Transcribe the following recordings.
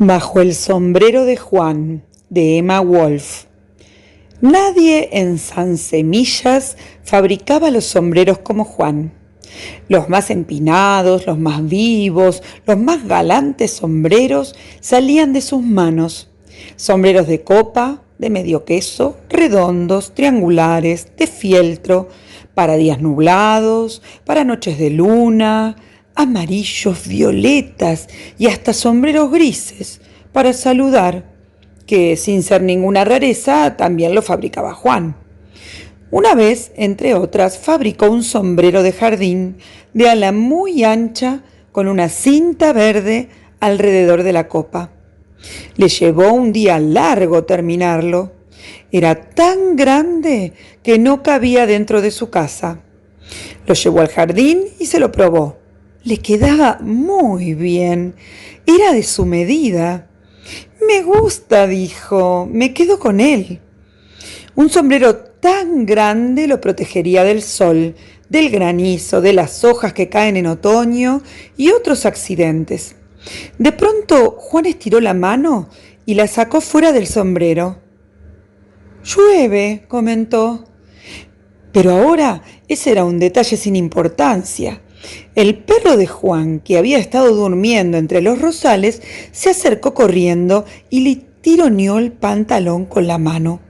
Bajo el sombrero de Juan, de Emma Wolf. Nadie en San Semillas fabricaba los sombreros como Juan. Los más empinados, los más vivos, los más galantes sombreros salían de sus manos. Sombreros de copa, de medio queso, redondos, triangulares, de fieltro, para días nublados, para noches de luna, amarillos, violetas y hasta sombreros grises para saludar, que sin ser ninguna rareza también lo fabricaba Juan. Una vez, entre otras, fabricó un sombrero de jardín de ala muy ancha con una cinta verde alrededor de la copa. Le llevó un día largo terminarlo. Era tan grande que no cabía dentro de su casa. Lo llevó al jardín y se lo probó. Le quedaba muy bien. Era de su medida. «Me gusta», dijo, «me quedo con él». Un sombrero tan grande lo protegería del sol, del granizo, de las hojas que caen en otoño y otros accidentes. De pronto Juan estiró la mano y la sacó fuera del sombrero. «Llueve», comentó. Pero ahora ese era un detalle sin importancia. El perro de Juan, que había estado durmiendo entre los rosales, se acercó corriendo y le tironeó el pantalón con la mano.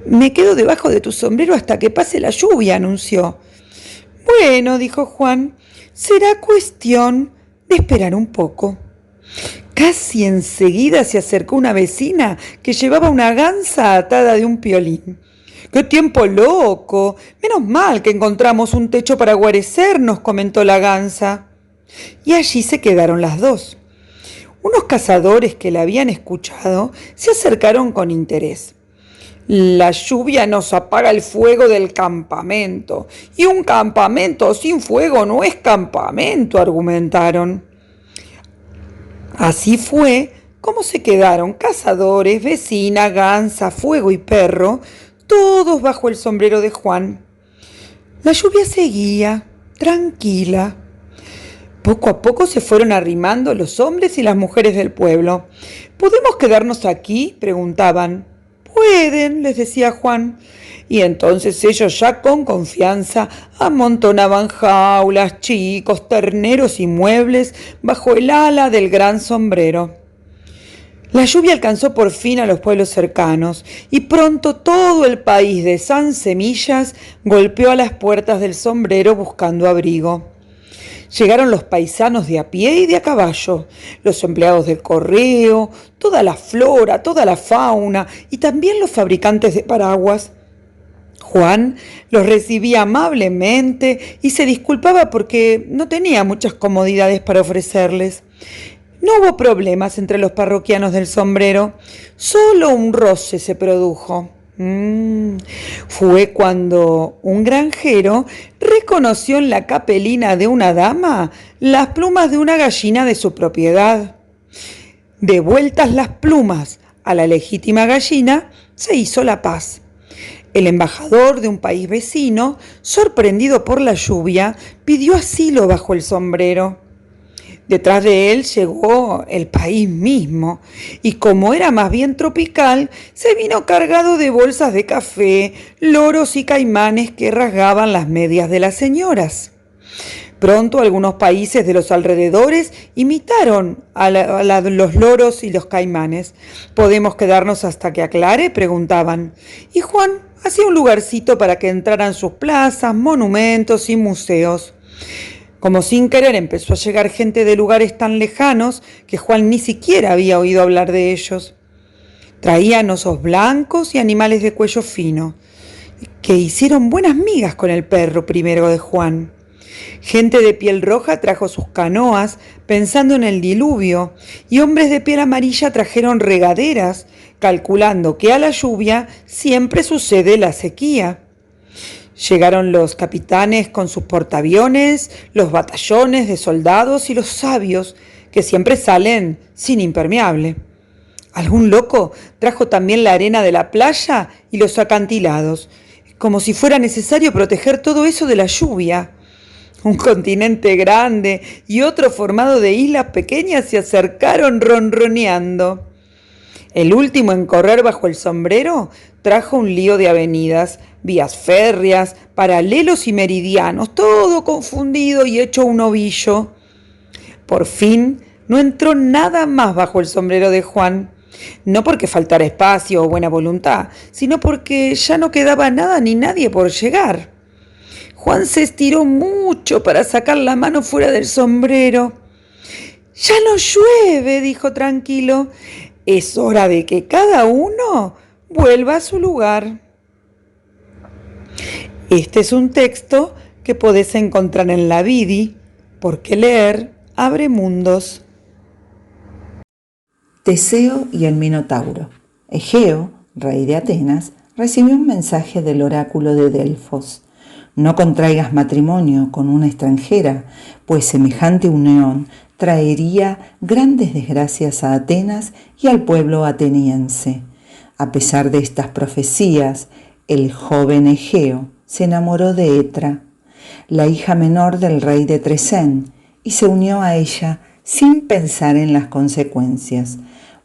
«Me quedo debajo de tu sombrero hasta que pase la lluvia», anunció. «Bueno», dijo Juan, «será cuestión de esperar un poco». Casi enseguida se acercó una vecina que llevaba una gansa atada de un piolín. «¡Qué tiempo loco! Menos mal que encontramos un techo para guarecernos», comentó la gansa. Y allí se quedaron las dos. Unos cazadores que la habían escuchado se acercaron con interés. «La lluvia nos apaga el fuego del campamento, y un campamento sin fuego no es campamento», argumentaron. Así fue como se quedaron cazadores, vecina, gansa, fuego y perro, todos bajo el sombrero de Juan. La lluvia seguía, tranquila. Poco a poco se fueron arrimando los hombres y las mujeres del pueblo. «¿Podemos quedarnos aquí?», preguntaban. «Pueden», les decía Juan. Y entonces ellos ya con confianza amontonaban jaulas, chicos, terneros y muebles bajo el ala del gran sombrero. La lluvia alcanzó por fin a los pueblos cercanos y pronto todo el país de San Semillas golpeó a las puertas del sombrero buscando abrigo. Llegaron los paisanos de a pie y de a caballo, los empleados del correo, toda la flora, toda la fauna y también los fabricantes de paraguas. Juan los recibía amablemente y se disculpaba porque no tenía muchas comodidades para ofrecerles. No hubo problemas entre los parroquianos del sombrero, solo un roce se produjo. Fue cuando un granjero reconoció en la capelina de una dama las plumas de una gallina de su propiedad. Devueltas las plumas a la legítima gallina, se hizo la paz. El embajador de un país vecino, sorprendido por la lluvia, pidió asilo bajo el sombrero. Detrás de él llegó el país mismo, y como era más bien tropical, se vino cargado de bolsas de café, loros y caimanes que rasgaban las medias de las señoras. Pronto algunos países de los alrededores imitaron a los loros y los caimanes. «¿Podemos quedarnos hasta que aclare?», preguntaban. Y Juan hacía un lugarcito para que entraran sus plazas, monumentos y museos. Como sin querer empezó a llegar gente de lugares tan lejanos que Juan ni siquiera había oído hablar de ellos. Traían osos blancos y animales de cuello fino, que hicieron buenas migas con el perro primero de Juan. Gente de piel roja trajo sus canoas pensando en el diluvio, y hombres de piel amarilla trajeron regaderas, calculando que a la lluvia siempre sucede la sequía. Llegaron los capitanes con sus portaaviones, los batallones de soldados y los sabios, que siempre salen sin impermeable. Algún loco trajo también la arena de la playa y los acantilados, como si fuera necesario proteger todo eso de la lluvia. Un continente grande y otro formado de islas pequeñas se acercaron ronroneando. El último en correr bajo el sombrero trajo un lío de avenidas, vías férreas, paralelos y meridianos, todo confundido y hecho un ovillo. Por fin no entró nada más bajo el sombrero de Juan, no porque faltara espacio o buena voluntad, sino porque ya no quedaba nada ni nadie por llegar. Juan se estiró mucho para sacar la mano fuera del sombrero. «Ya no llueve», dijo tranquilo. «Es hora de que cada uno vuelva a su lugar». Este es un texto que podés encontrar en la Vidi, porque leer abre mundos. Teseo y el Minotauro. Egeo, rey de Atenas, recibió un mensaje del oráculo de Delfos. No contraigas matrimonio con una extranjera, pues semejante unión traería grandes desgracias a Atenas y al pueblo ateniense. A pesar de estas profecías, el joven Egeo se enamoró de Etra, la hija menor del rey de Tresén, y se unió a ella sin pensar en las consecuencias.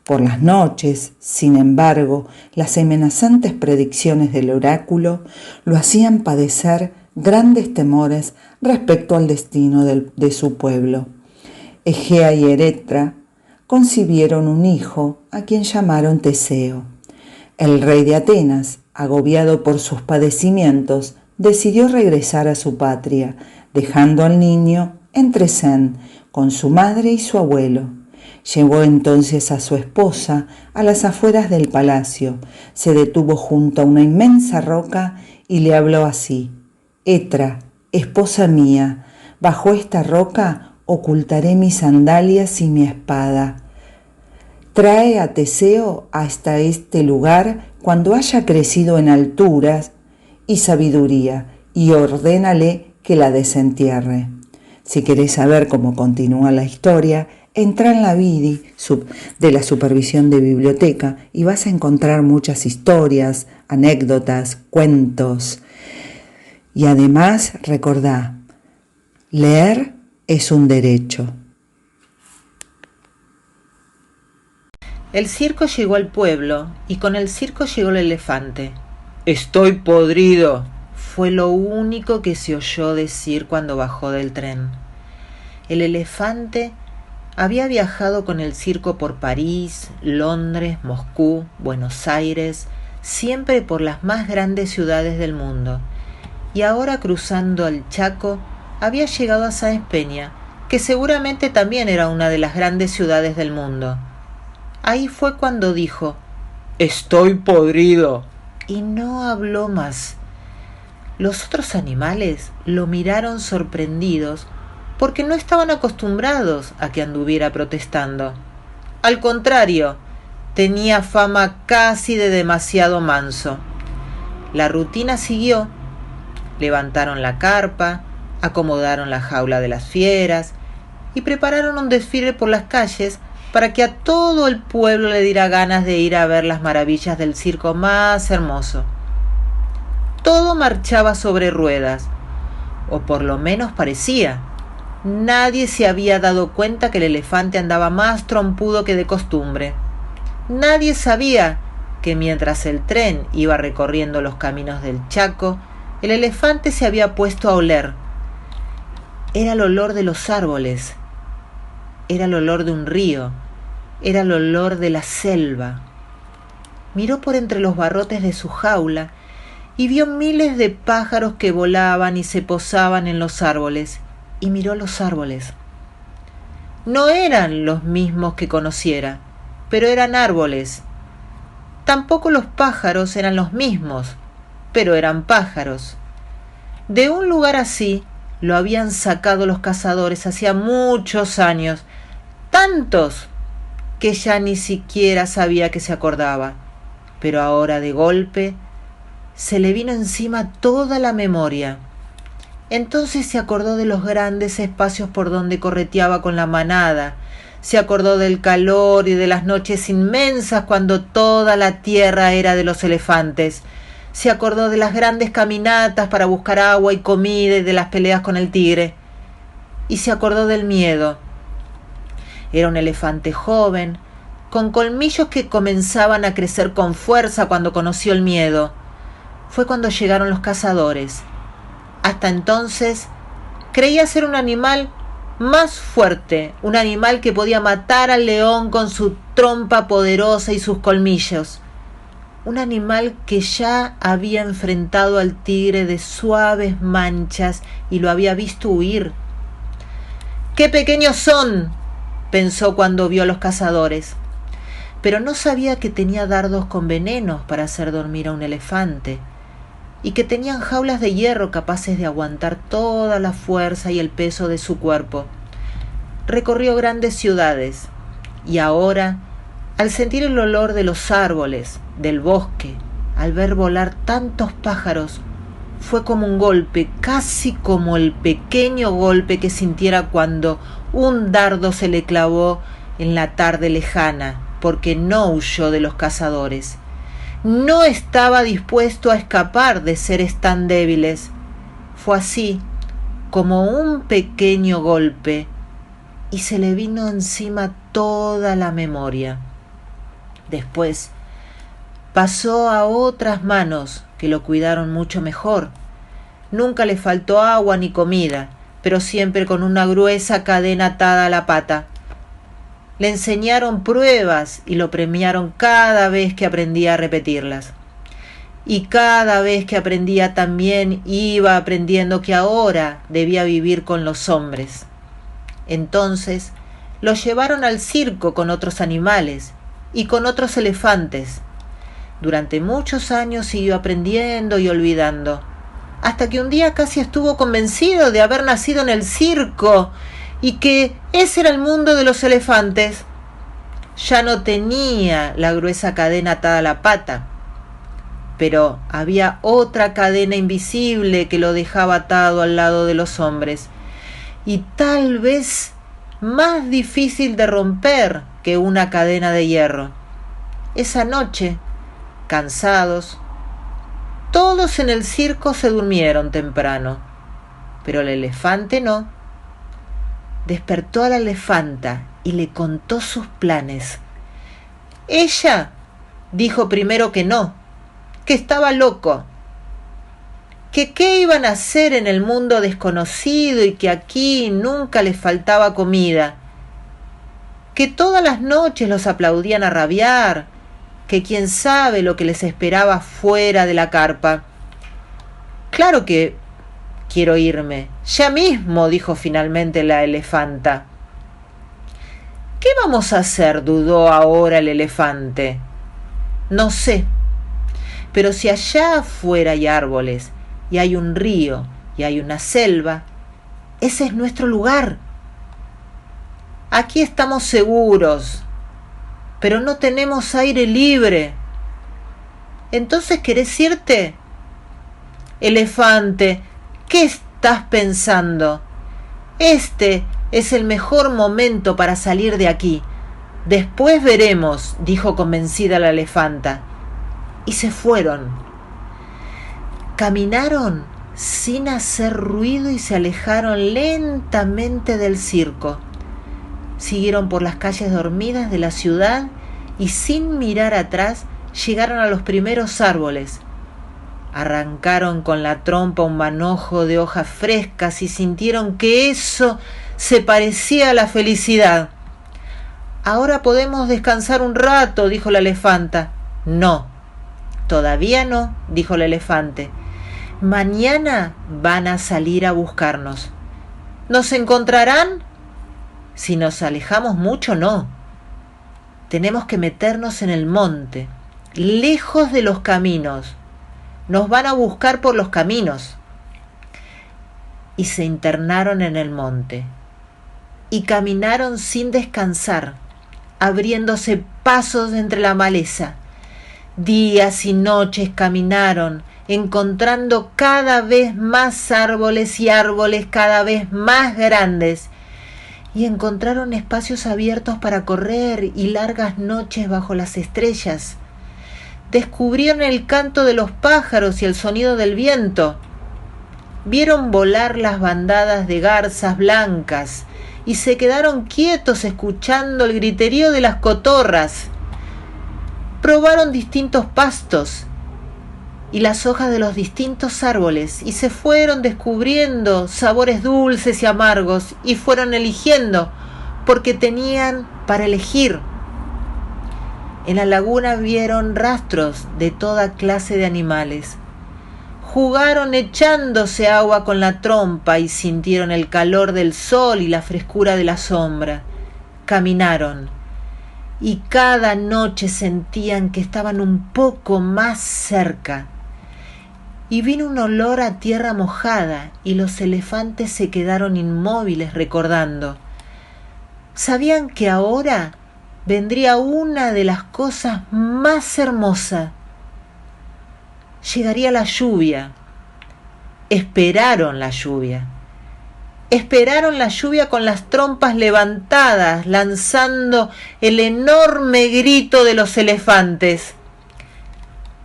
Por las noches, sin embargo, las amenazantes predicciones del oráculo lo hacían padecer grandes temores respecto al destino de su pueblo. Egea y Eretra concibieron un hijo a quien llamaron Teseo. El rey de Atenas, agobiado por sus padecimientos, decidió regresar a su patria, dejando al niño en Tresén con su madre y su abuelo. Llevó entonces a su esposa a las afueras del palacio, se detuvo junto a una inmensa roca y le habló así: «Etra, esposa mía, bajo esta roca ocultaré mis sandalias y mi espada. Trae a Teseo hasta este lugar cuando haya crecido en alturas y sabiduría, y ordénale que la desentierre». Si querés saber cómo continúa la historia, entra en la Vidi de la Supervisión de Biblioteca y vas a encontrar muchas historias, anécdotas, cuentos. Y además, recordá, leer es un derecho. El circo llegó al pueblo y con el circo llegó el elefante. «Estoy podrido», fue lo único que se oyó decir cuando bajó del tren. El elefante había viajado con el circo por París, Londres, Moscú, Buenos Aires, siempre por las más grandes ciudades del mundo. Y ahora, cruzando el Chaco, había llegado a Sáenz Peña, que seguramente también era una de las grandes ciudades del mundo. Ahí fue cuando dijo: «Estoy podrido», y no habló más. Los otros animales lo miraron sorprendidos porque no estaban acostumbrados a que anduviera protestando. Al contrario, tenía fama casi de demasiado manso. La rutina siguió. Levantaron la carpa, acomodaron la jaula de las fieras y prepararon un desfile por las calles para que a todo el pueblo le diera ganas de ir a ver las maravillas del circo más hermoso. Todo marchaba sobre ruedas, o por lo menos parecía. Nadie se había dado cuenta que el elefante andaba más trompudo que de costumbre. Nadie sabía que mientras el tren iba recorriendo los caminos del Chaco, el elefante se había puesto a oler. Era el olor de los árboles, era el olor de un río, era el olor de la selva. Miró por entre los barrotes de su jaula y vio miles de pájaros que volaban y se posaban en los árboles, y miró los árboles. No eran los mismos que conociera, pero eran árboles. Tampoco los pájaros eran los mismos, pero eran pájaros. De un lugar así lo habían sacado los cazadores hacía muchos años, tantos que ya ni siquiera sabía que se acordaba, pero ahora de golpe se le vino encima toda la memoria. Entonces se acordó de los grandes espacios por donde correteaba con la manada, se acordó del calor y de las noches inmensas cuando toda la tierra era de los elefantes, se acordó de las grandes caminatas para buscar agua y comida y de las peleas con el tigre. y se acordó del miedo. Era un elefante joven, con colmillos que comenzaban a crecer con fuerza cuando conoció el miedo. Fue cuando llegaron los cazadores. Hasta entonces creía ser un animal más fuerte, un animal que podía matar al león con su trompa poderosa y sus colmillos. Un animal que ya había enfrentado al tigre de suaves manchas y lo había visto huir. ¡Qué pequeños son!, pensó cuando vio a los cazadores. Pero no sabía que tenía dardos con venenos para hacer dormir a un elefante, y que tenían jaulas de hierro capaces de aguantar toda la fuerza y el peso de su cuerpo. Recorrió grandes ciudades, y ahora, al sentir el olor de los árboles, del bosque, al ver volar tantos pájaros, fue como un golpe, casi como el pequeño golpe que sintiera cuando un dardo se le clavó en la tarde lejana, porque no huyó de los cazadores. No estaba dispuesto a escapar de seres tan débiles. Fue así, como un pequeño golpe, y se le vino encima toda la memoria. Después pasó a otras manos que lo cuidaron mucho mejor. Nunca le faltó agua ni comida, pero siempre con una gruesa cadena atada a la pata. Le enseñaron pruebas y lo premiaron cada vez que aprendía a repetirlas. Y cada vez que aprendía también iba aprendiendo que ahora debía vivir con los hombres. Entonces lo llevaron al circo con otros animales y con otros elefantes. Durante muchos años siguió aprendiendo y olvidando, hasta que un día casi estuvo convencido de haber nacido en el circo y que ese era el mundo de los elefantes. Ya no tenía la gruesa cadena atada a la pata, pero había otra cadena invisible que lo dejaba atado al lado de los hombres, y tal vez más difícil de romper que una cadena de hierro. Esa noche, cansados, todos en el circo se durmieron temprano, pero el elefante no. Despertó a la elefanta y le contó sus planes. Ella dijo primero que no, que estaba loco, que qué iban a hacer en el mundo desconocido y que aquí nunca les faltaba comida, que todas las noches los aplaudían a rabiar, que quién sabe lo que les esperaba fuera de la carpa. Claro que quiero irme, ya mismo, dijo finalmente la elefanta. ¿Qué vamos a hacer?, dudó ahora el elefante. No sé, pero si allá afuera hay árboles, y hay un río, y hay una selva, ese es nuestro lugar. Aquí estamos seguros, pero no tenemos aire libre. ¿Entonces querés irte? Elefante, ¿qué estás pensando? Este es el mejor momento para salir de aquí. Después veremos, dijo convencida la elefanta. Y se fueron. Caminaron sin hacer ruido y se alejaron lentamente del circo. Siguieron por las calles dormidas de la ciudad y sin mirar atrás llegaron a los primeros árboles. Arrancaron con la trompa un manojo de hojas frescas y sintieron que eso se parecía a la felicidad. Ahora podemos descansar un rato, dijo la elefanta. No, todavía no, dijo el elefante. Mañana van a salir a buscarnos. ¿Nos encontrarán? Si nos alejamos mucho, no. Tenemos que meternos en el monte, lejos de los caminos. Nos van a buscar por los caminos. Y se internaron en el monte. Y caminaron sin descansar, abriéndose pasos entre la maleza. Días y noches caminaron, encontrando cada vez más árboles y árboles cada vez más grandes. Y encontraron espacios abiertos para correr y largas noches bajo las estrellas. Descubrieron el canto de los pájaros y el sonido del viento. vieron volar las bandadas de garzas blancas y se quedaron quietos escuchando el griterío de las cotorras. Probaron distintos pastos y las hojas de los distintos árboles y se fueron descubriendo sabores dulces y amargos y fueron eligiendo porque tenían para elegir. En la laguna vieron rastros de toda clase de animales. Jugaron echándose agua con la trompa y sintieron el calor del sol y la frescura de la sombra. Caminaron y cada noche sentían que estaban un poco más cerca. Y vino un olor a tierra mojada y los elefantes se quedaron inmóviles recordando. Sabían que ahora vendría una de las cosas más hermosas. Llegaría la lluvia. Esperaron la lluvia. Esperaron la lluvia con las trompas levantadas, lanzando el enorme grito de los elefantes.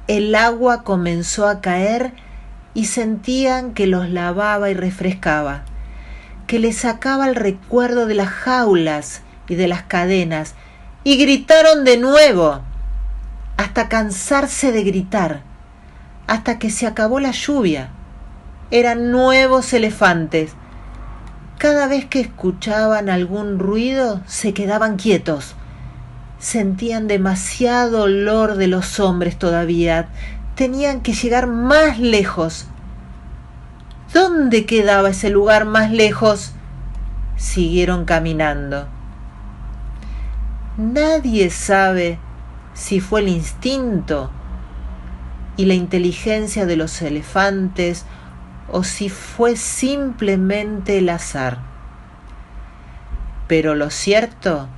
El agua comenzó a caer y sentían que los lavaba y refrescaba, que les sacaba el recuerdo de las jaulas y de las cadenas, y gritaron de nuevo, hasta cansarse de gritar, hasta que se acabó la lluvia. Eran nuevos elefantes. Cada vez que escuchaban algún ruido, se quedaban quietos. Sentían demasiado olor de los hombres todavía. Tenían que llegar más lejos. ¿Dónde quedaba ese lugar más lejos? Siguieron caminando. Nadie sabe si fue el instinto y la inteligencia de los elefantes o si fue simplemente el azar. Pero lo cierto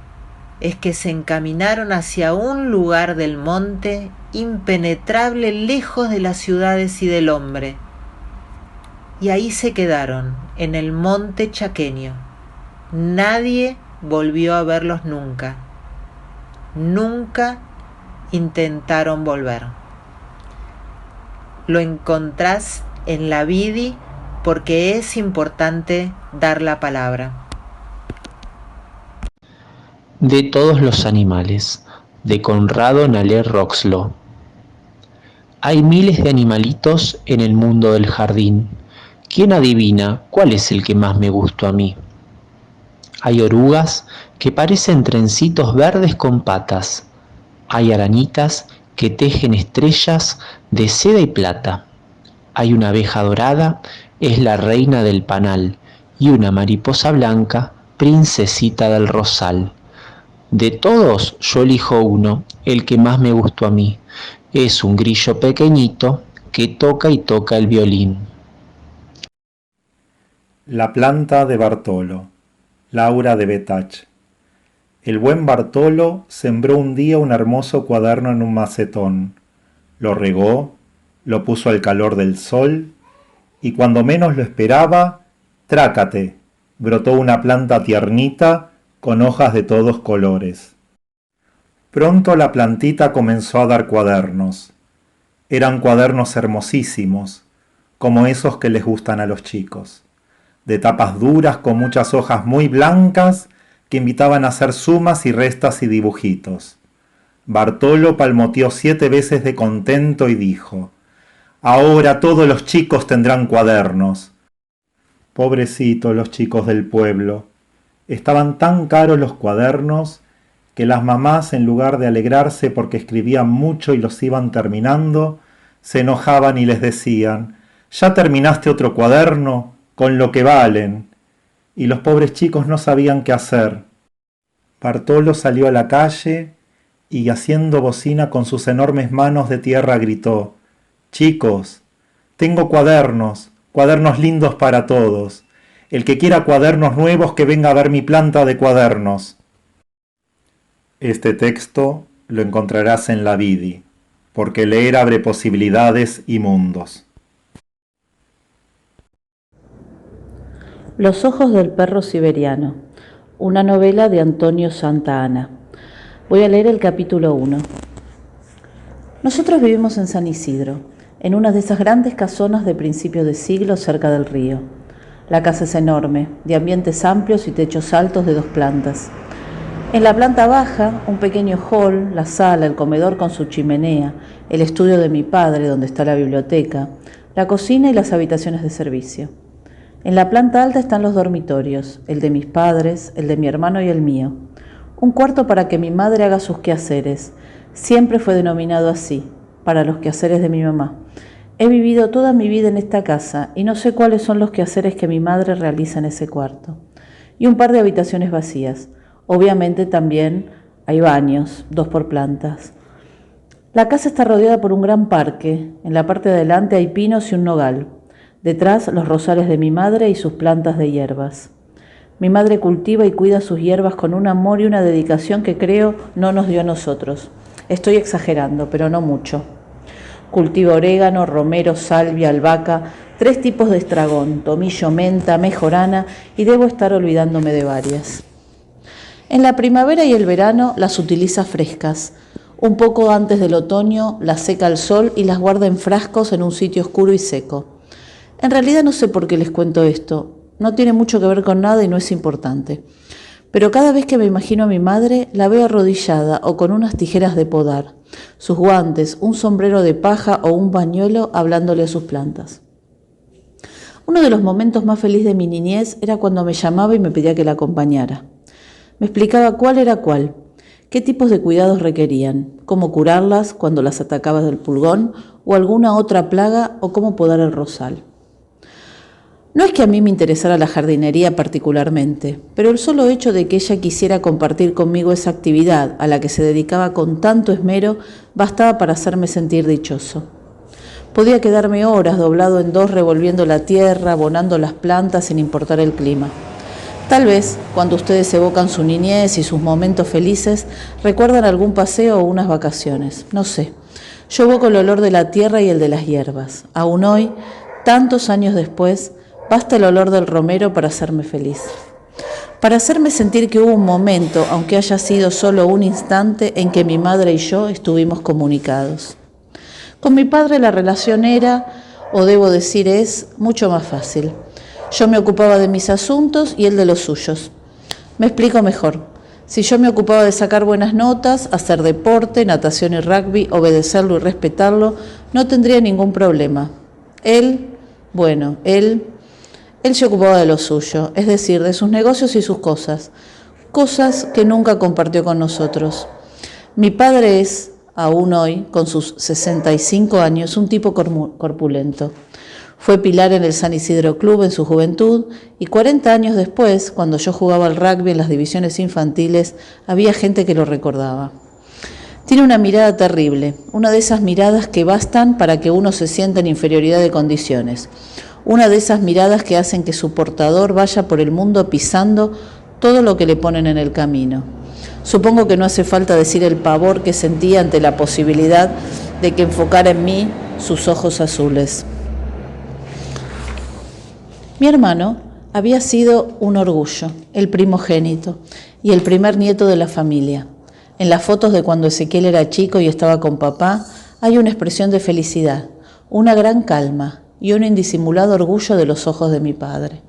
es que se encaminaron hacia un lugar del monte impenetrable lejos de las ciudades y del hombre. Y ahí se quedaron, en el monte chaqueño. Nadie volvió a verlos nunca. Nunca intentaron volver. Lo encontrás en la Vidi porque es importante dar la palabra. De todos los animales, de Conrado Nalé Roxlo. Hay miles de animalitos en el mundo del jardín. ¿Quién adivina cuál es el que más me gustó a mí? Hay orugas que parecen trencitos verdes con patas. Hay arañitas que tejen estrellas de seda y plata. Hay una abeja dorada, es la reina del panal, y una mariposa blanca, princesita del rosal. De todos yo elijo uno, el que más me gustó a mí. Es un grillo pequeñito que toca y toca el violín. La planta de Bartolo, Laura de Betach. El buen Bartolo sembró un día un hermoso cuaderno en un macetón. Lo regó, lo puso al calor del sol, y cuando menos lo esperaba, trácate, brotó una planta tiernita con hojas de todos colores. Pronto la plantita comenzó a dar cuadernos. Eran cuadernos hermosísimos, como esos que les gustan a los chicos, de tapas duras con muchas hojas muy blancas que invitaban a hacer sumas y restas y dibujitos. Bartolo palmoteó 7 veces de contento y dijo: «Ahora todos los chicos tendrán cuadernos». Pobrecitos los chicos del pueblo. Estaban tan caros los cuadernos que las mamás, en lugar de alegrarse porque escribían mucho y los iban terminando, se enojaban y les decían: «¿Ya terminaste otro cuaderno? Con lo que valen». Y los pobres chicos no sabían qué hacer. Bartolo salió a la calle y, haciendo bocina con sus enormes manos de tierra, gritó: «Chicos, tengo cuadernos, cuadernos lindos para todos. El que quiera cuadernos nuevos que venga a ver mi planta de cuadernos». Este texto lo encontrarás en la Vidi, porque leer abre posibilidades y mundos. Los ojos del perro siberiano, una novela de Antonio Santa Anna. Voy a leer el capítulo 1. Nosotros vivimos en San Isidro. en una de esas grandes casonas de principios de siglo cerca del río. La casa es enorme, de ambientes amplios y techos altos de 2 plantas. En la planta baja, un pequeño hall, la sala, el comedor con su chimenea, el estudio de mi padre, donde está la biblioteca, la cocina y las habitaciones de servicio. En la planta alta están los dormitorios, el de mis padres, el de mi hermano y el mío. Un cuarto para que mi madre haga sus quehaceres. Siempre fue denominado así, para los quehaceres de mi mamá. He vivido toda mi vida en esta casa y no sé cuáles son los quehaceres que mi madre realiza en ese cuarto. Y un par de habitaciones vacías. Obviamente también hay baños, 2 por plantas. La casa está rodeada por un gran parque. En la parte de adelante hay pinos y un nogal. Detrás los rosales de mi madre y sus plantas de hierbas. Mi madre cultiva y cuida sus hierbas con un amor y una dedicación que creo no nos dio a nosotros. Estoy exagerando, pero no mucho. Cultiva orégano, romero, salvia, albahaca, 3 tipos de estragón, tomillo, menta, mejorana y debo estar olvidándome de varias. En la primavera y el verano las utiliza frescas. Un poco antes del otoño las seca al sol y las guarda en frascos en un sitio oscuro y seco. En realidad no sé por qué les cuento esto. No tiene mucho que ver con nada y no es importante. Pero cada vez que me imagino a mi madre, la veo arrodillada o con unas tijeras de podar, sus guantes, un sombrero de paja o un pañuelo hablándole a sus plantas. Uno de los momentos más felices de mi niñez era cuando me llamaba y me pedía que la acompañara. Me explicaba cuál era cuál, qué tipos de cuidados requerían, cómo curarlas cuando las atacaba del pulgón o alguna otra plaga o cómo podar el rosal. No es que a mí me interesara la jardinería particularmente, pero el solo hecho de que ella quisiera compartir conmigo esa actividad a la que se dedicaba con tanto esmero bastaba para hacerme sentir dichoso. Podía quedarme horas doblado en 2 revolviendo la tierra, abonando las plantas sin importar el clima. Tal vez, cuando ustedes evocan su niñez y sus momentos felices, recuerdan algún paseo o unas vacaciones. No sé. Yo evoco el olor de la tierra y el de las hierbas. Aún hoy, tantos años después, basta el olor del romero para hacerme feliz. Para hacerme sentir que hubo un momento, aunque haya sido solo un instante, en que mi madre y yo estuvimos comunicados. Con mi padre la relación era, o debo decir es, mucho más fácil. Yo me ocupaba de mis asuntos y él de los suyos. Me explico mejor. Si yo me ocupaba de sacar buenas notas, hacer deporte, natación y rugby, obedecerlo y respetarlo, no tendría ningún problema. Él se ocupaba de lo suyo, es decir, de sus negocios y sus cosas que nunca compartió con nosotros. Mi padre es, aún hoy, con sus 65 años, un tipo corpulento. Fue pilar en el San Isidro Club en su juventud y 40 años después, cuando yo jugaba al rugby en las divisiones infantiles, había gente que lo recordaba. Tiene una mirada terrible, una de esas miradas que bastan para que uno se sienta en inferioridad de condiciones. Una de esas miradas que hacen que su portador vaya por el mundo pisando todo lo que le ponen en el camino. Supongo que no hace falta decir el pavor que sentía ante la posibilidad de que enfocara en mí sus ojos azules. Mi hermano había sido un orgullo, el primogénito y el primer nieto de la familia. En las fotos de cuando Ezequiel era chico y estaba con papá, hay una expresión de felicidad, una gran calma y un indisimulado orgullo de los ojos de mi padre.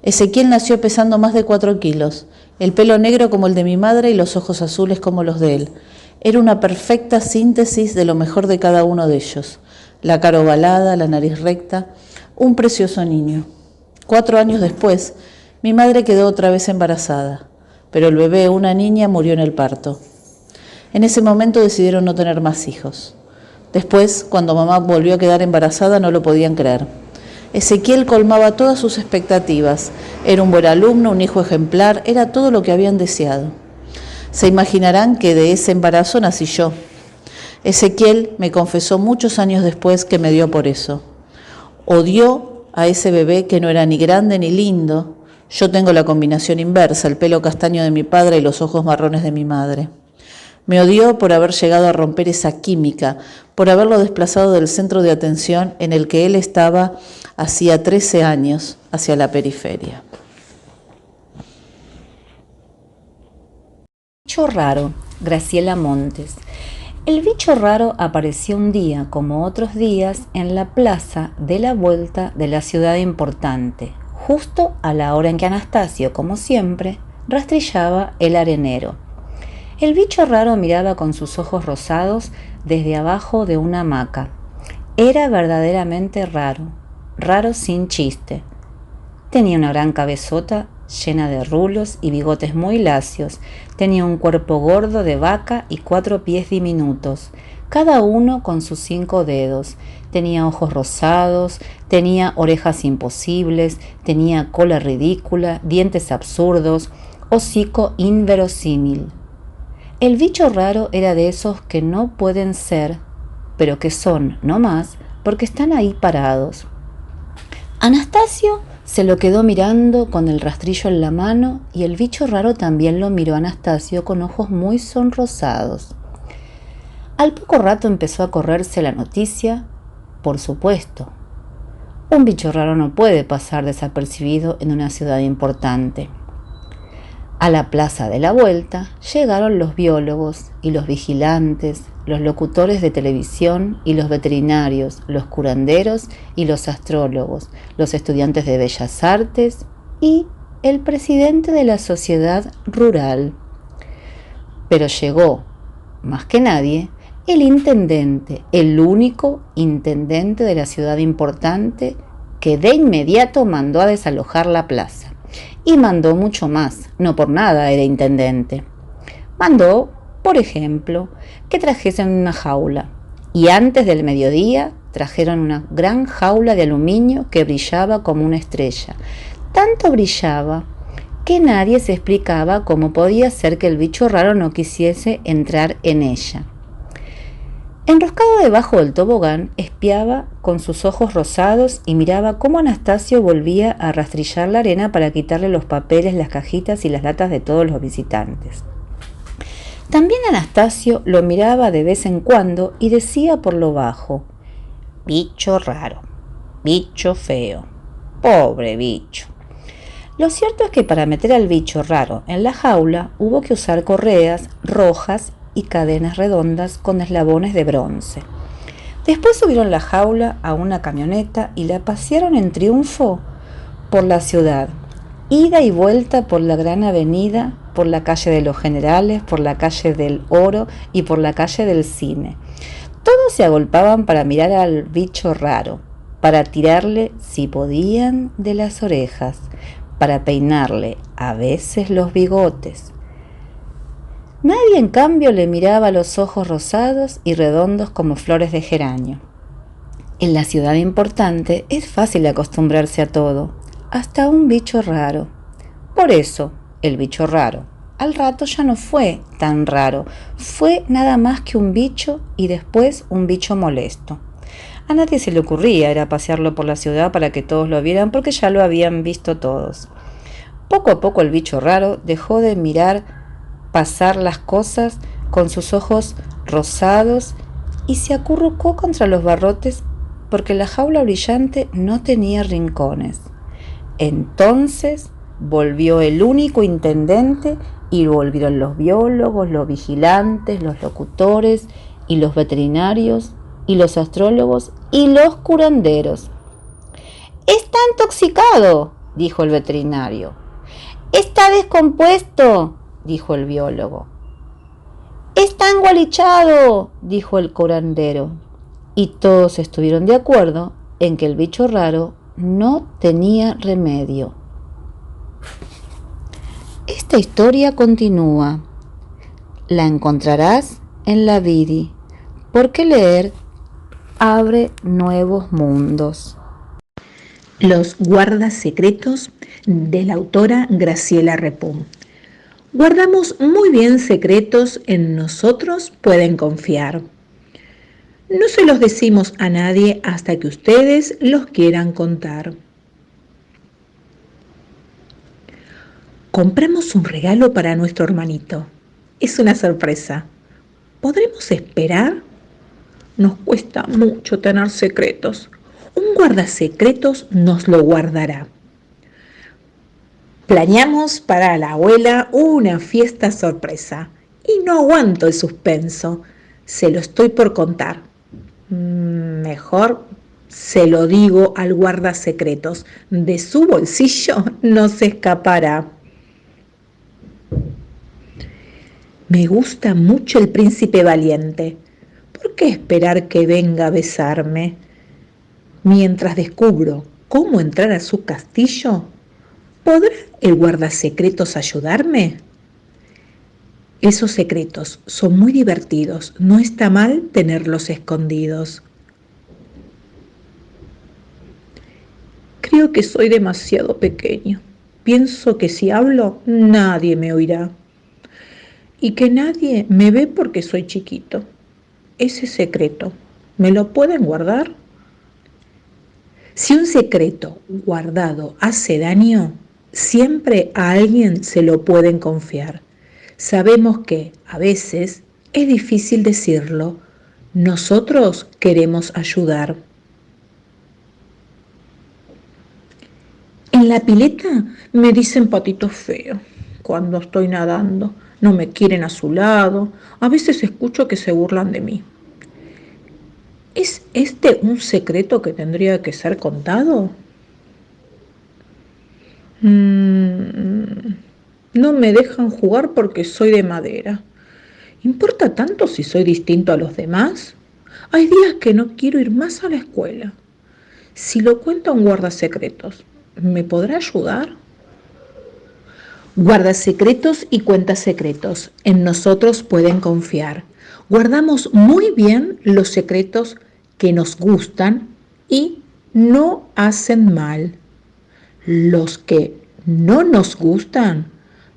Ezequiel nació pesando más de 4 kilos, el pelo negro como el de mi madre y los ojos azules como los de él. Era una perfecta síntesis de lo mejor de cada uno de ellos. La cara ovalada, la nariz recta, un precioso niño. 4 años después, mi madre quedó otra vez embarazada, pero el bebé, una niña, murió en el parto. En ese momento decidieron no tener más hijos. Después, cuando mamá volvió a quedar embarazada, no lo podían creer. Ezequiel colmaba todas sus expectativas. Era un buen alumno, un hijo ejemplar, era todo lo que habían deseado. Se imaginarán que de ese embarazo nací yo. Ezequiel me confesó muchos años después que me dio por eso. Odió a ese bebé que no era ni grande ni lindo. Yo tengo la combinación inversa, el pelo castaño de mi padre y los ojos marrones de mi madre. Me odió por haber llegado a romper esa química, por haberlo desplazado del centro de atención en el que él estaba hacía 13 años, hacia la periferia. Hecho raro, Graciela Montes. El bicho raro apareció un día, como otros días, en la plaza de la vuelta de la ciudad importante, justo a la hora en que Anastasio, como siempre, rastrillaba el arenero. El bicho raro miraba con sus ojos rosados desde abajo de una hamaca. Era verdaderamente raro, raro sin chiste. Tenía una gran cabezota llena de rulos y bigotes muy lacios. Tenía un cuerpo gordo de vaca y 4 pies diminutos, cada uno con sus 5 dedos. Tenía ojos rosados, tenía orejas imposibles, tenía cola ridícula, dientes absurdos, hocico inverosímil. El bicho raro era de esos que no pueden ser, pero que son, no más, porque están ahí parados. Anastasio se lo quedó mirando con el rastrillo en la mano y el bicho raro también lo miró a Anastasio con ojos muy sonrosados. Al poco rato empezó a correrse la noticia, por supuesto. Un bicho raro no puede pasar desapercibido en una ciudad importante. A la plaza de la vuelta llegaron los biólogos y los vigilantes, los locutores de televisión y los veterinarios, los curanderos y los astrólogos, los estudiantes de bellas artes y el presidente de la sociedad rural. Pero llegó, más que nadie, el intendente, el único intendente de la ciudad importante, que de inmediato mandó a desalojar la plaza. Y mandó mucho más, no por nada era intendente. Mandó, por ejemplo, que trajesen una jaula, y antes del mediodía trajeron una gran jaula de aluminio que brillaba como una estrella. Tanto brillaba que nadie se explicaba cómo podía ser que el bicho raro no quisiese entrar en ella. Enroscado debajo del tobogán, espiaba con sus ojos rosados y miraba cómo Anastasio volvía a rastrillar la arena para quitarle los papeles, las cajitas y las latas de todos los visitantes. También Anastasio lo miraba de vez en cuando y decía por lo bajo: bicho raro, bicho feo, pobre bicho. Lo cierto es que para meter al bicho raro en la jaula hubo que usar correas rojas y cadenas redondas con eslabones de bronce. Después subieron la jaula a una camioneta y la pasearon en triunfo por la ciudad, ida y vuelta por la gran avenida, por la calle de los Generales, por la calle del Oro y por la calle del Cine. Todos se agolpaban para mirar al bicho raro, para tirarle, si podían, de las orejas, para peinarle a veces los bigotes. Nadie, en cambio, le miraba los ojos rosados y redondos como flores de geranio. En la ciudad importante es fácil acostumbrarse a todo, hasta un bicho raro. Por eso, el bicho raro, al rato ya no fue tan raro, fue nada más que un bicho y después un bicho molesto. A nadie se le ocurría era pasearlo por la ciudad para que todos lo vieran, porque ya lo habían visto todos. Poco a poco el bicho raro dejó de mirar pasar las cosas con sus ojos rosados y se acurrucó contra los barrotes porque la jaula brillante no tenía rincones. Entonces volvió el único intendente y volvieron los biólogos, los vigilantes, los locutores y los veterinarios y los astrólogos y los curanderos. «Está intoxicado», dijo el veterinario. «Está descompuesto», dijo el biólogo. «Está engualichado», dijo el curandero. Y todos estuvieron de acuerdo en que el bicho raro no tenía remedio. Esta historia continúa. La encontrarás en la Vidi, porque leer abre nuevos mundos. Los guardas secretos de la autora Graciela Repum. Guardamos muy bien secretos, en nosotros pueden confiar. No se los decimos a nadie hasta que ustedes los quieran contar. Compramos un regalo para nuestro hermanito. Es una sorpresa. ¿Podremos esperar? Nos cuesta mucho tener secretos. Un guardasecretos nos lo guardará. Planeamos para la abuela una fiesta sorpresa y no aguanto el suspenso. se lo estoy por contar. Mejor se lo digo al guardasecretos. De su bolsillo no se escapará. Me gusta mucho el príncipe valiente. ¿Por qué esperar que venga a besarme? Mientras descubro cómo entrar a su castillo, ¿podrá el guardasecretos ayudarme? Esos secretos son muy divertidos, no está mal tenerlos escondidos. Creo que soy demasiado pequeño. Pienso que si hablo, nadie me oirá. Y que nadie me ve porque soy chiquito. Ese secreto, ¿me lo pueden guardar? Si un secreto guardado hace daño, siempre a alguien se lo pueden confiar. Sabemos que, a veces, es difícil decirlo. Nosotros queremos ayudar. En la pileta me dicen patito feo cuando estoy nadando. No me quieren a su lado. A veces escucho que se burlan de mí. ¿Es este un secreto que tendría que ser contado? No me dejan jugar porque soy de madera. ¿Importa tanto si soy distinto a los demás? Hay días que no quiero ir más a la escuela. Si lo cuenta un guardasecretos, ¿me podrá ayudar? Guardasecretos y cuentasecretos, en nosotros pueden confiar. Guardamos muy bien los secretos que nos gustan y no hacen mal. Los que no nos gustan,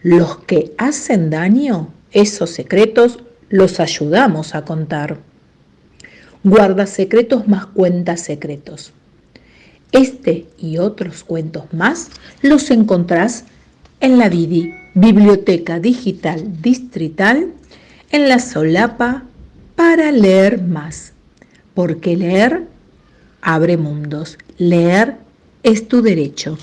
los que hacen daño, esos secretos los ayudamos a contar. Guardasecretos más cuentasecretos. Este y otros cuentos más los encontrás en la Biblioteca Digital Distrital, en la solapa para leer más. Porque leer abre mundos. Leer es tu derecho.